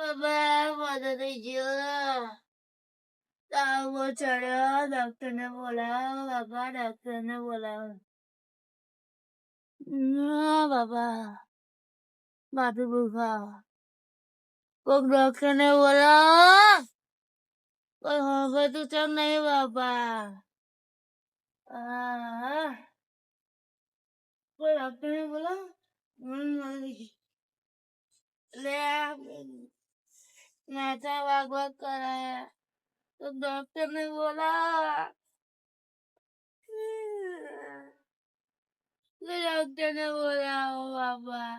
બાબા મદદ ગયો તાવ ચડ્યો ડોક્ટરને બોલાવો બાબા ડોક્ટરને બોલાવો ના બાબા માથું દુખાવ કોક ડોક્ટરને બોલાવો કોઈ હોગતું તો નહીં બાબા કોઈ ડોક્ટરને બોલાવો લે નાચા વાગ વાગ કરાયા તો ડોક્ટરને બોલાવો ડોક્ટરને બોલાવો બાબા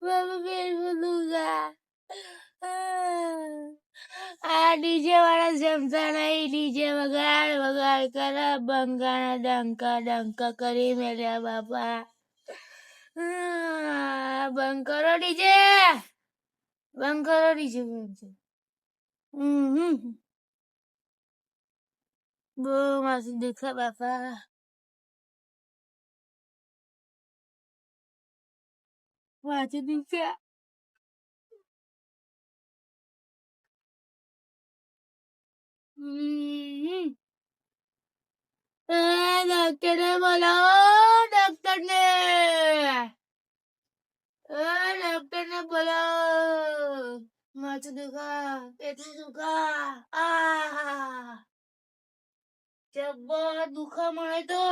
બાબા પેલું દુખા આ ડીજે વાળા જમતા નહીં ડીજે વગાડ વગાડ કરે બંગાના ડંકા ડંકા કરી મેલ્યા બાપા બંધ કરો ડીજે બંધ કરો ડીજે બહુ માસી દેખા બાપા વાંચી દીધા ડોક્ટરને બોલાવો ડોક્ટરને બોલાવો માથું દુખા પેટનું દુખા જબ્બર દુખા મળે તો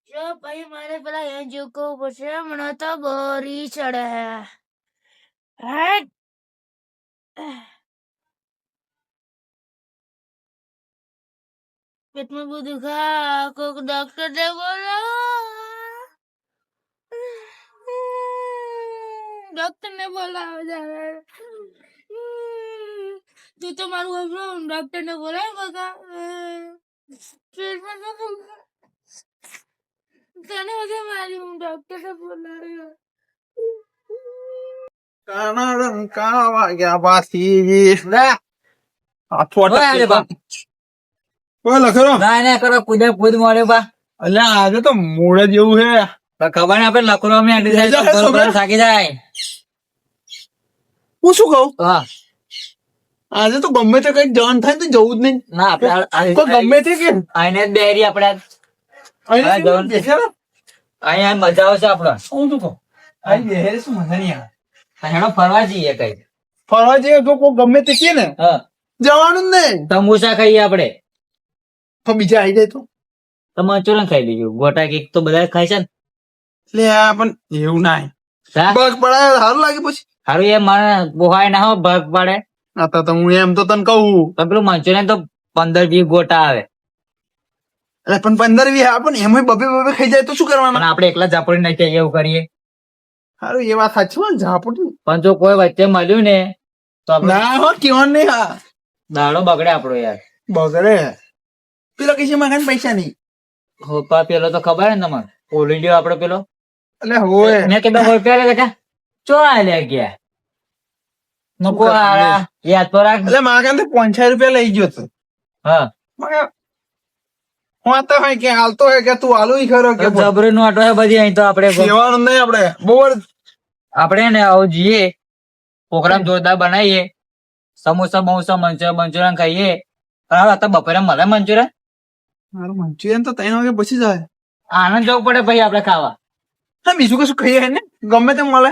જો ભાઈ મારે પેલા એ જોકવું પડશે મને તો બોરી ચડે પેટમાં બહુ દુખા કોક ડોક્ટર ને બોલાવો ડોક્ટર ને બોલાવો તું તો મારું હમરો ડોક્ટર ને બોલાવ બગા પેટમાં તો દુખા તને બધે મારી હું ડોક્ટર ને બોલાવ્યો કાના કાવા ગયા બાસી લે આ છોટા ઓય બા ઓય લખરો ના ના કરો કુદે કુદ મોરે બા અલ્યા આજે તો મોડે જેવું હે તો ખબર ને આપણે લખરો મે અડી જાય તો બરોબર થાકી જાય હું શું કહું હા આજે તો ગમે તે કઈ જવાન થાય તો જવું જ નહીં ના આપણે કોઈ ગમે તે કે આઈને જ બેરી આપણે અહીંયા જવાનું છે. બેસેલા અહીંયા મજા આવશે આપણે હું શું કહું આ બેહેરે શું મજા નહીં આવે હેડો ફરવા જઈએ કઈ ફરવા જઈએ તો કોઈ ગમે તે કે ને હા જવાનું જ નહીં સમોસા ખાઈએ આપણે તો બીજા આવી જાય તો મંચુરિયન ખાઈ લીધું ગોટા કેક તો બધા ખાય છે ને લે આ પણ એવું ના હા? બગ પડાય સારું લાગે પછી હારું એ મને બોહાય ના હો ભાગ પાડે આ તો હું એમ તો તને કહું તો પેલું મંચુરિયન તો 15-20 ગોટા આવે એટલે પણ 15-20 આપો ને એમાં બબે બબે ખાઈ જાય તો શું પણ કરવાનું આપણે એકલા ઝાપડી નાખીએ એવું કરીએ સારું એ વાત સાચી હોય ને ઝાપડું પણ જો કોઈ વચ્ચે મળ્યું ને તો આપણે ના હો કેવાનું નહીં હા દાડો બગડે આપણો યાર બગડે પેલો કઈ છે માગા પૈસા નહીં હોપા પેલો તો ખબર ને તમારે ઓલિડિયો આપડો પેલો એટલે હોય મેં કીધું રૂપિયા લેખા ચો લે ગયા નકો આ યાદ તો રાખ એટલે માગા ને 500 રૂપિયા લઈ ગયો તો હા માગા હું તો હોય કે હાલતો હોય કે તું હાલું ઈ ખરો કે જબરી નો આટો હે બધી અહીં તો આપણે કહેવાનું નહીં આપણે બહુ આપણે ને આવું જઈએ પ્રોગ્રામ જોરદાર બનાવીએ સમોસા બમોસા મંચુરિયન ખાઈએ પણ હવે તો બપોરે મળે મંચુરિયન મારું મંચુરિયન તો 3 વાગે પછી જાય આનંદ જવું પડે ભાઈ આપણે ખાવા હા બીજું કશું ખાઈએ ને ગમે તેમ મળે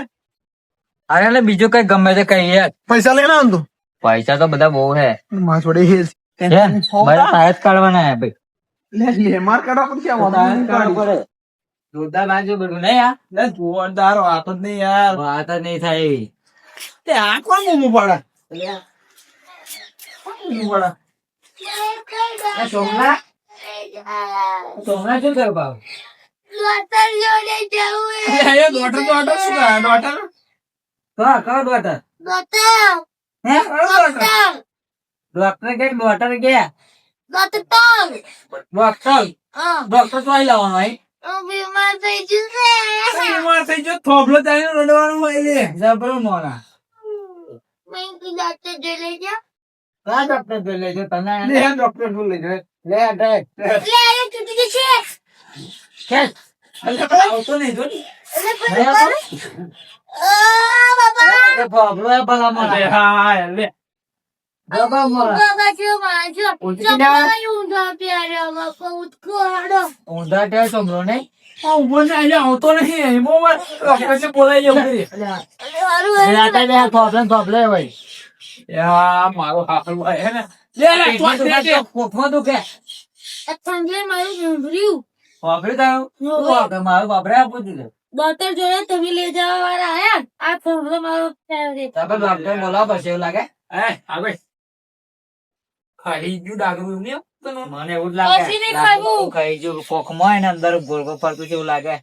અરે એટલે બીજું કઈ ગમે તે કહીએ પૈસા લઈને આવ તું પૈસા તો બધા બહુ હે માર જોડે હે બધા તાયત કાઢવાના હે ભાઈ લે માર કાઢવા પછી આ વાંધો પડે જોરદાર બાજુ બધું નહીં આ લે જોરદાર વાત જ નહીં યાર વાત જ નહીં થાય એવી તે આ કોણ મોમો પડે પડે સોમના શું થયું બાબુ ડોક્ટર જોડે જવું એ ડોટર શું કરે ડોટર કયો ડોક્ટર ડોક્ટર હે ડોક્ટર ડોક્ટર કે ડોક્ટર ગયા ડોક્ટર ડોક્ટર ડોક્ટર તો આવી લાવવાનો ભાઈ હું બીમાર થઈ જશે બીમાર થઈ ગયો થોભલો ચાલીને રડવાનું હોય લે જબરું મોના મેં કીધું ડોક્ટર જોઈ લેજો કયા ડોક્ટર જોઈ લેજો તને લે ડોક્ટર નું લઈ જાય લે અટેક લે આ તૂટી જશે ખેંચ. આવતો નહીં જો ને. નહીં આવતો? બાપા એ ભોગલો એ ભલામણ. અરે હા લે બાબા મોરા. બાબા જો માજો ઉઠી જા. ઊંધા પ્યારા બાપા ઉઠકો હાડો ઊંધા ટેસ સમજો નહીં. ઉભો ને આજે આવતો નહીં એમાં ડોક્ટર બોલાઈ જવું કરી હારું રાતે બે થોપલે ભાઈ. યા મારો હાકલ ભાઈ હે ને લે લે પેટમાં દુખે છે, કોખમાં દુખે. ઠંડે મારું સાંભળ્યું વાપરી તારું? શું વાપરે? મારું વાપરે આપું દીધું. ડોક્ટર જોડે તમે લઈ જવા વાળા આયા આ ફોન મારો ફેવરેટ તારે ડોક્ટર બોલાવો પછી એવું લાગે. એ આગળ ખાઈ ગયું ડાગરું ને મને એવું જ લાગે. પછી નહીં ખાવું. ખાઈ ગયું કોખમાં હોય ને અંદર ગોળ ગોળ ફરતું છે એવું લાગે.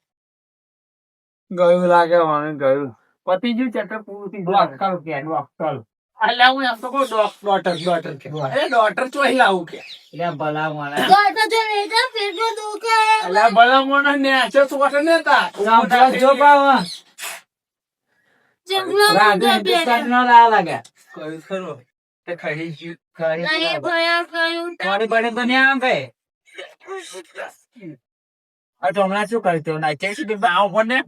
ગયું લાગે મને ગયું પતિ ગયું ચેપ્ટર પૂરું થઈ ગયું ડોક્ટર કે ડોક્ટર અલ્યા હું એમ તો કહું ડોક્ટર કે અરે ડોક્ટર ચોહી લાવું કે એટલે ભલા માણસ. ડોક્ટર જો લઈ જાવ પેટમાં દુખે અલ્યા ભલા મોણા ને આચો ચોટે ને તા સાંભળો જો પાવા. ચંગલો રાતે હિન્દુસ્તાન નો લાયા લાગે. કયું ખરું તે ખાઈ ગયું ખારી નહીં ભયા કયું થોડી બને તો નહીં આમ કઈ. આ તો હમણાં શું કર્યું તું નાચે છે કે આવ પણ ને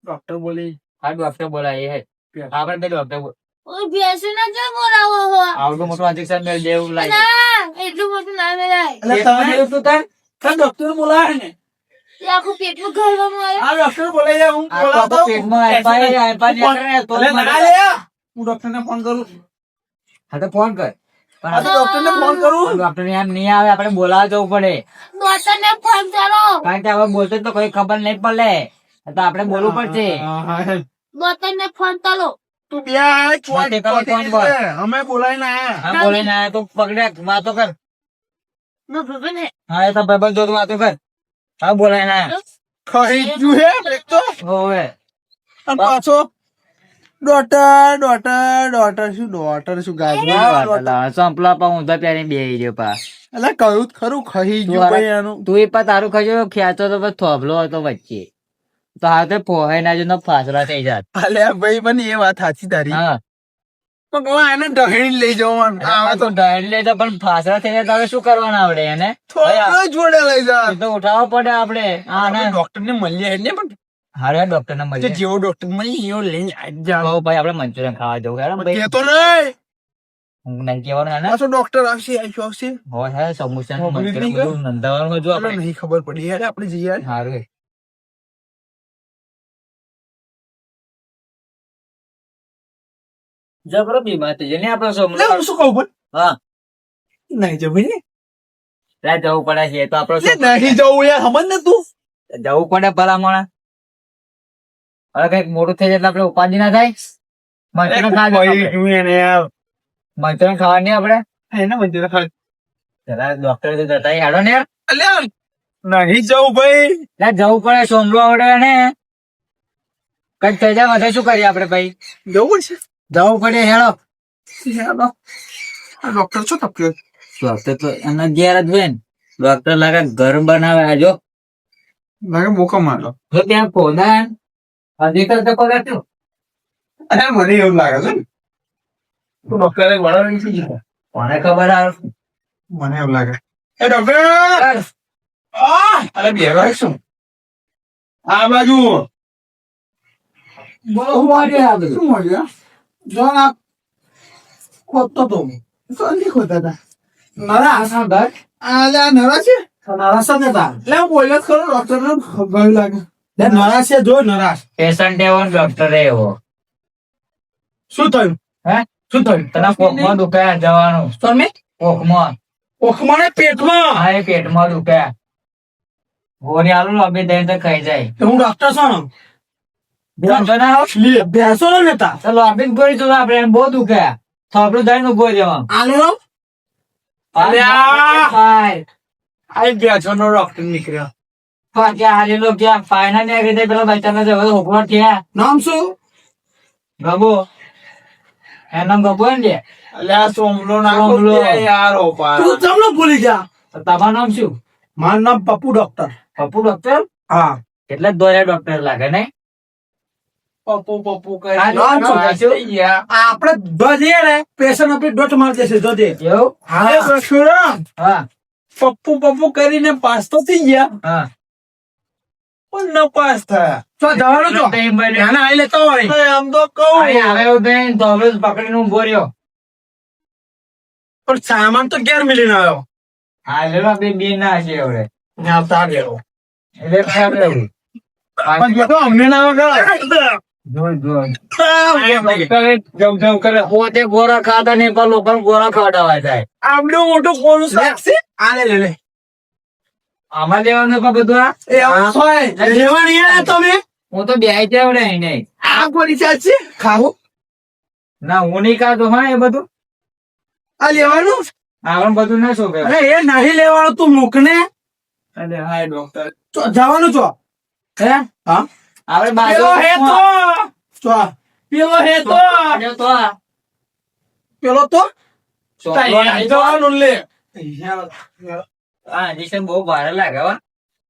ડોક્ટર બોલી હા ડોક્ટર બોલાય હે. આપણે તો ડોક્ટર ઓય બેસીને જો બોલાવો હો આવડું મોટું ઇન્જેક્શન મેળ દેવું લાગે. ના એટલું બધું ના મેલાય એટલે તમે તું તાર ડોક્ટર બોલાવે ને તે આખું પેટમાં ઘરવામાં આવ્યો આ ડોક્ટર બોલાઈ જાય હું આ બોલાવતો તો પેટમાં આયપા નીકળે તો અલે ના લે હું ડોક્ટર ને ફોન કરું હા તો ફોન કર. પણ આ તો ડોક્ટર ને ફોન કરું ડોક્ટર એમ નહીં આવે, આપણે બોલાવવા જવું પડે. ડોક્ટરને ફોન કરો કારણ કે હવે બોલતો તો કોઈ ખબર નહીં પડે, તો આપણે બોલવું પડશે. ડોક્ટરને ફોન કરો તું બે વાતે કરો, ફોન કર. અમે બોલાય ના હા બોલે ના તો પકડે વાતો કર. નો ભગવાન હે હા એ તો ભાઈબંધ જોડે વાતો કર. હા બોલાય ના ખાઈ ગયું હે એક તો હોવે. અને પાછો ડોક્ટર શું ગાજરું સંપલા પા ઊંધા પહેરીને બેહી ગયો પા. એટલે કહ્યું જ ખરું ખાઈ ગયું ભાઈ એનું તું એ પા તારું ખજો ખેંચો તો પછી થોભલો હતો વચ્ચે, તો હા તો પોહાઈ ના જો ફાસરા થઈ જાત. અલ્યા ભાઈ મને એ વાત સાચી તારી હા પણ કહું એને ઢહેડી લઈ જવાનું આવે તો ડાયટ લે તો પણ ફાસરા થઈ જાય તો હવે શું કરવાનું આવડે એને? થોડો જોડે લઈ જા એ તો ઉઠાવવો પડે આપણે. હા ને ડોક્ટર ને મળીએ ને પણ હારે ડોક્ટર ને તે મળીએ. જેવો ડોક્ટર મળી એવો લઈને જાઓ ભાઈ આપણે મંચુરિયન ખાવા જવું હેરાન ભાઈ. કેતો નહીં હું નહીં કહેવાનું હે ને. પાછો ડોક્ટર આવશે હોય હે સમોસા ને ખબર મંચુરિયન નહીં બધું નંદાવાનું જો આપણે આપણે. નહીં ખબર પડી યાર આપણે જઈએ યાર હારું જબરો બીમાર થઈ જાય ને આપણો સમલો. લે, હું શું કહું પણ હા નહીં જવું ને લે જવું પડે છે એ તો આપણો લે, સમલો. નહીં જવું યાર સમજ ને તું જવું પડે ભલા મોણા. હવે કઈક મોટું થઈ જાય એટલે આપણે ઉપાધિ ના થાય. મંચુરિયન ખાવા જવું આપણે. મંચુરિયન ખાવા નહીં આપણે. એને મંદિર ખાલી જરા ડોક્ટર તો જતા હેડો ને યાર. અલ્યા નહીં જવું ભાઈ લે જવું પડે સોમલો આવડે ને કઈક થઈ જાય વધે શું કરીએ આપણે ભાઈ? જવું છે જવું પડે હેડો. આ ડોક્ટર શું તપ્યો ડોક્ટર તો એના ઘેર જ બેન ડોક્ટર લાગે ઘર બનાવે આજો લાગે મોકો મારો તો ત્યાં પોદા અધિકાર તો પગાર શું અરે મને એવું લાગે છે ને તું ડોક્ટરે વડાવી થઈ ગયો કોને ખબર આવે મને એવું લાગે એ ડોક્ટર અરે બે ભાઈ શું આ બાજુ બોલો હું વાગે આ બધું શું મળ્યું જો આ ખોદતો તો નહીં ખોદતા હતા મારા આસા ઘર આ નરા છે તમારા સાથે હતા એટલે હું બોલ્યો જ ખરો ડોક્ટર ને ગયું લાગે નરાશ છે જો નરાશ પેશન્ટ એવો ને ડોક્ટર એવો શું થયું હે શું થયું તને કોકમાં દુખાય જવાનું તમે કોકમાં ઓખમાને પેટમાં હા એ પેટમાં દુખાય ગોળી આલુ ને અબે દઈને તો ખાઈ જાય હું ડોક્ટર છું વાંધો ના આવ લે બેસો ને નેતા ચલો આપીને ગોળી તો આપણે એમ બહુ દુખાય થોડું દઈને ઉભો જવાનું આલો અલ્યા! આઈ બેસો નો ડોક્ટર નીકળ્યો પાછા હારેલો ક્યાં ફાઇનલ ને આગળ પેલા બચ્ચાને જવા ઉભો થયા નામ શું ગબો એનો ગબો ને અલ્યા સોમલો ના સોમલો. યાર ઓપા તું તમને ભૂલી ગયા તમારું નામ શું? મારું નામ પપ્પુ ડોક્ટર પપ્પુ ડોક્ટર હા એટલે જ દોર્યા ડોક્ટર લાગે ને પપ્પુ પપ્પુ આ નામ શું? આપણે દોજે ને પેશન્ટ આપી ડોટ માર દેશે દોજે એવું હા હા પપ્પુ પપ્પુ કરીને પાસ તો થઈ ગયા હા પણ નપાસ થયા તો જવાનું છો ટાઈમ ભાઈ નાના આઈ લેતો હોય આમ તો કહું અહીં આવ્યો બેન તો હવે પકડીને ઉભો રહ્યો પણ સામાન તો ક્યારે મિલીને આવ્યો હા લેવા બે બે ના છે હવે આવતા ગયો એટલે ખરાબ રહ્યું પણ જો તો અમને ના આવે જોઈ જોઈ જમ કરે પોતે ગોરા ખાતા નહીં પણ લોકો ગોરા ખાવડાવા જાય આવડું મોટું કોનું શાક છે આ લે લે આમાં લેવાનું પણ બધું આ એ હોય લેવા નહીં આવ્યા તમે હું તો બે આવડે નહીં આ કોની શાક છે ખાવું ના હું નહીં ખાતો હા એ બધું આ લેવાનું આવડે બધું ના શું અરે એ નહીં લેવાનું તું મૂકને અરે હાય ડોક્ટર જવાનું છો હે હા આપણે બાજુ પેલો હે તો પેલો હે તો તો આ પેલો તો છોકરો જવાનું લે આ ઇન્જેક્શન બહુ ભારે લાગે હો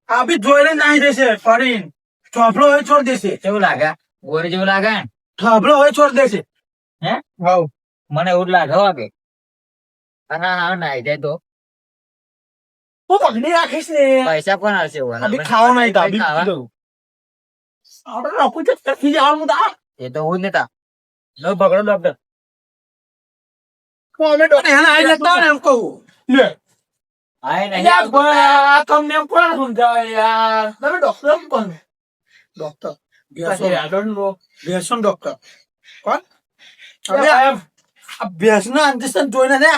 આ બી જોઈને નાઈ દેશે ફરીને થોભલો હોય છોડ દેશે કેવું લાગે ગોરી જેવું લાગે ને થોભલો હોય છોડ દેશે હે હાઉ મને એવું જ લાગે હો કે અને હા નાઈ જાય તો હું પકડી રાખીશ ને પૈસા કોણ આવશે અભી ખાવા નહીં તા અભી પી દઉં આપણે રાખું છે તરફી જવાનું તા એ તો હું જ નતા લો પકડો ડોક્ટર કોમેન્ટ ને એને આઈ જતા ને એમ કહું લે આય નહીં યાર ભાઈ આ તમને એમ કોણ સમજાવે યાર તમે ડોક્ટર એમ કોણ ડોક્ટર બેસન ડોક્ટર કોણ હવે આ બેસના અંજેશન જોઈને ને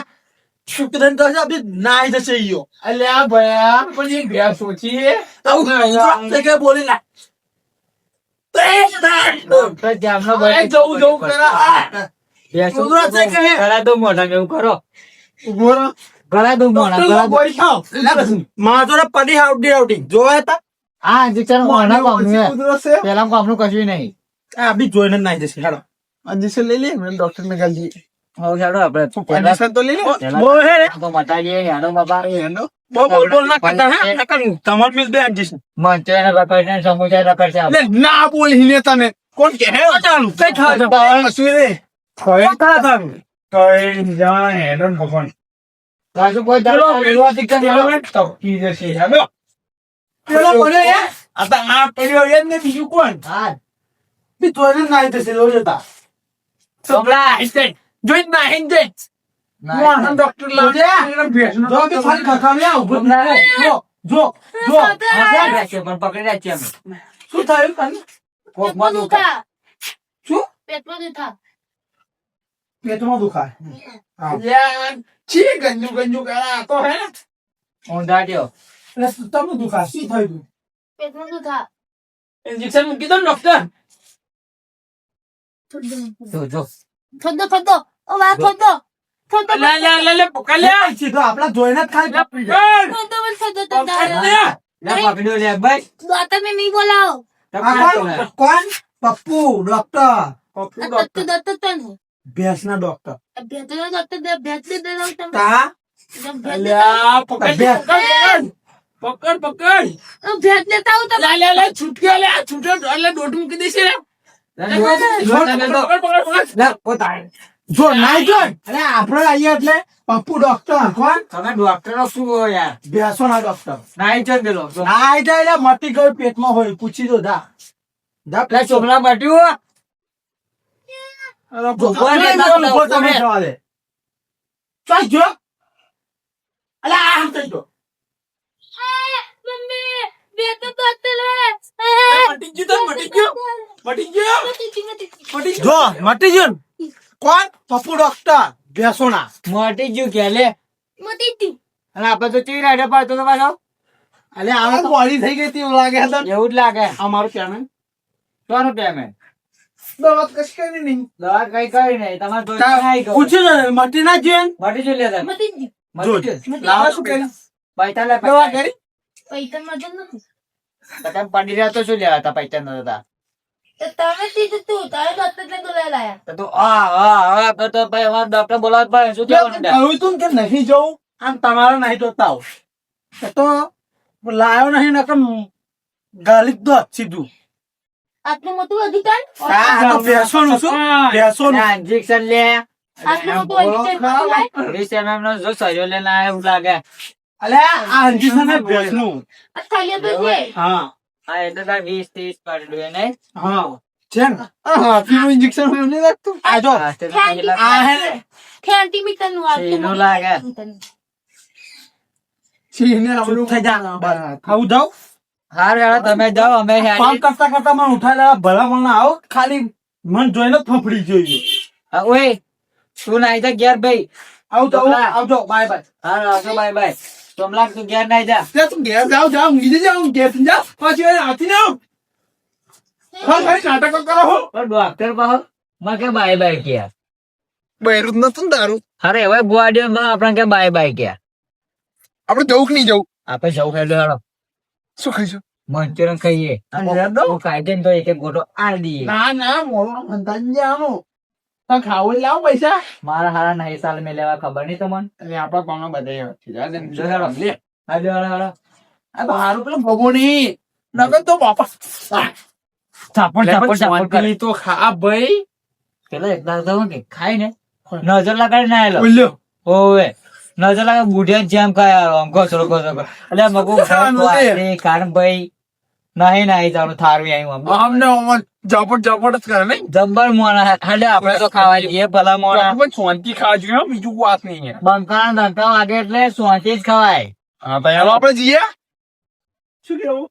શુક્રન તો અભી નાઈ જશે ઈયો અલ્યા ભયા પણ એ બેસ ઓછી હે આવું કે બોલી ના ડોક્ટર જામનો ભાઈ જવું કરા બેસો ઉધરા છે કે ગળા દો મોઢા એવું કરો ઉભો રહો ગળા દો મોઢા ગળા દો બોડી ખાઓ માં જોડે પડી આઉટી જોયા તા આ ઇન્જેક્શન મોઢા કોમનું ઉધરો છે પેલા કોમનું કશું નહીં આ બી જોઈને નાઈ જશે હાલો અંજેશન લઈ લે મને ડોક્ટર ને ગાલી હવે ચાલો આપણે અંજેશન તો લઈ લે પેલા- બો હે તો મટાડીએ યાડો બાપા એનો બોલ ના કરતા હે નકર તમાર મિસ બે અંજેશન મંચુરિયન રખડશે ને સમોસા રખડશે લે ના બોલી ને તને કોણ કે હે ચાલુ કઈ ખાવા સુરે ખોય કા તારું કઈ જા હેડન ભગવાન રાજુ કોઈ દાડો પેલો શિક્ષણ મેળવે તો કી જશે હેલો પેલો પડ્યો યાર આ તો આ પડ્યો યાર ને બીજું કોણ હા બી તોરે નાઈ જશે લો જતા છોકરા જોઈ ના હિન જઈ મોહન ડોક્ટર લાવ જો કે ફરી ખખામ્યા ઉભો જો પણ પકડી રાખીએ અમે શું થયું તને કોકમાં દુખા શું પેટમાં દુખા પેટમાં દુખાય યાર છી ગંજુ કરા તો હે ને ઊંધા દ્યો એટલે તમને દુખા શું થયું પેટમાં દુખા ઇન્જેક્શન મૂકી દો ડોક્ટર જો થોડો થોડો ઓ વાહ થોડો થોડો લે પકડ્યા સીધો આપડા જોઈને જ ખાલી પકડી જાય થોડો લે પકડ્યો લે ભાઈ ડોક્ટર ને નહીં બોલાવો કોણ પપ્પુ ડોક્ટર ડોક્ટર તો નહીં ભેંસના ડોક્ટર ભેટનો ડોક્ટર ભેટ દે દઉં તમે તા અલ્યા પકડ ભેટ લેતા હું તમે લે છૂટ્યો લે છૂટ્યો એટલે દોઢ મૂકી દેશે જો નાઈ જો અરે આપણે આવીએ એટલે પપ્પુ ડોક્ટર કોણ તમે ડોક્ટર નો શું હોય યાર ભેંસો ના ડોક્ટર નાઈ છે પેલો નાઈ જાય એટલે મટી ગયું પેટમાં હોય પૂછી દો જા પેલા છોકરા બાટ્યું તમે જવા દે ચાલ જો અલે આમ થઈ ગયો મમ્મી ભેટ તો ડોક્ટર જો મટી ગયું કોણ પપ્પુ ડોક્ટર ભેંસો ના મોટી જ્યુ કે લે મોટી હતી અને આપણે તો ચી રાડે પાડતો તો પાછો અલે આ બોડી થઈ ગઈ હતી એવું લાગે હતા એવું જ લાગે અમારું પેમેન્ટ કોનું પેમેન્ટ દવા કશ કરી નહીં દવા કઈ કરી નહીં તમારે તો ખાઈ ગયો પૂછ્યું ને મટી ના જીવન મટી જ્યુ લે તમે મોટી હતી મટી જ્યુ લાવા શું કર્યું પૈસા લે દવા કરી પૈસા મદદ નથી તમે પડી રહ્યા તો શું લેવા હતા પૈસા નતા તો તમે કીધું તું તારે ડોક્ટર ને બોલાવી લાયા તો તું હા તો ભાઈ અમારે ડોક્ટર બોલાવત પડે શું થયું કહ્યું તું કે નહીં જવું આમ તમારે નહીં તો તાવ તો લાયો નહીં નકર ગાલી દો સીધું આટલું મોટું અધિકાર આ તો ભેંસોનું શું ભેંસોનું ઇન્જેક્શન લે આટલું મોટું અધિકાર 20 mm નો જો સર્યો લઈને આવ્યા એવું લાગે અલે આ અંજીસન ભેંસનું ખાલી તો છે હા હા એટલે તાર 20-30 પાડેલું હે નહીં? હા છે ને આ હાથીનું ઇન્જેક્શન હોય એમ નહીં લાગતું આ જો હા, તે તો કેટલા આ હે ને સેન્ટીમીટર નું આવતું શેનું લાગે? છીને આપણું થઈ જા આવું જાવ હારું હેડો તમે જાઓ અમે કામ હેડી. કરતા કરતા મને ઉઠાઈ લેવા ભલા મને આવો ખાલી મન જોઈને જ ફફડી જોઈએ હા, ઓય તું નાઈ જા ઘેર ભાઈ. આવજો આવજો બાય બાય હારું આવજો બાય બાય. સોમલાલ તું ઘેર નાઈ જા. લે તું ઘેર જાવ જાવ ઊંઘી જાવ ઘેર થી જા પાછી અહીં હાથી ને આવ હા ભાઈ નાટકો કરો હો પણ ડોક્ટર પાહો માં કે બાય બાય ક્યાં? બૈરું જ નતું ને તારું અરે હવે ગુવાડીઓ માં આપણે કે બાય બાય ક્યાં? આપણે જવું કે નહીં જવું આપણે સૌ હેડો હેડો શું ખાઈશું મંચુરિયન ખાઈએ. અને હેડો. હું ખાઈ જઈને તો એક એક ગોટો આલ દઈએ. ના ના મોડું મંતાજી જવાનું તો ખાવું લાવ પૈસા મારા હારા નહીં સાલ મેં લેવા ખબર નહીં તમને. અને આપણા કોમમાં બધા જો હેડો. લે હેડો હેડો હેડો. આ તો હારું પેલું ભગો નહીં નગર તો બાપા ચાપડ ચાપડ ચાપડ કરે. તો ખા ભાઈ પેલો એકલા તો કે ખાય ને નજર લગાડી ના આયેલો. બોલ્યો ઓવે નજર લગાડી બુઢિયા જેમ ખાય આમ ઘસરો ઘસરો. એટલે મગુ કારણ ભાઈ નહીં નહીં જાણું થારું આવ્યું આમ. અમને ઝાપટ ઝાપટ જ કરે નહીં જબ્બર મોણા એટલે આપણે તો ખાવા જઈએ ભલા મોણા. પણ શાંતિ ખાવા જોઈએ હો, બીજું વાત નહીં હે. બંકાના ધંધા વાગે એટલે શાંતિ જ ખવાય. હા તો હેલો આપણે જઈએ શું કેવું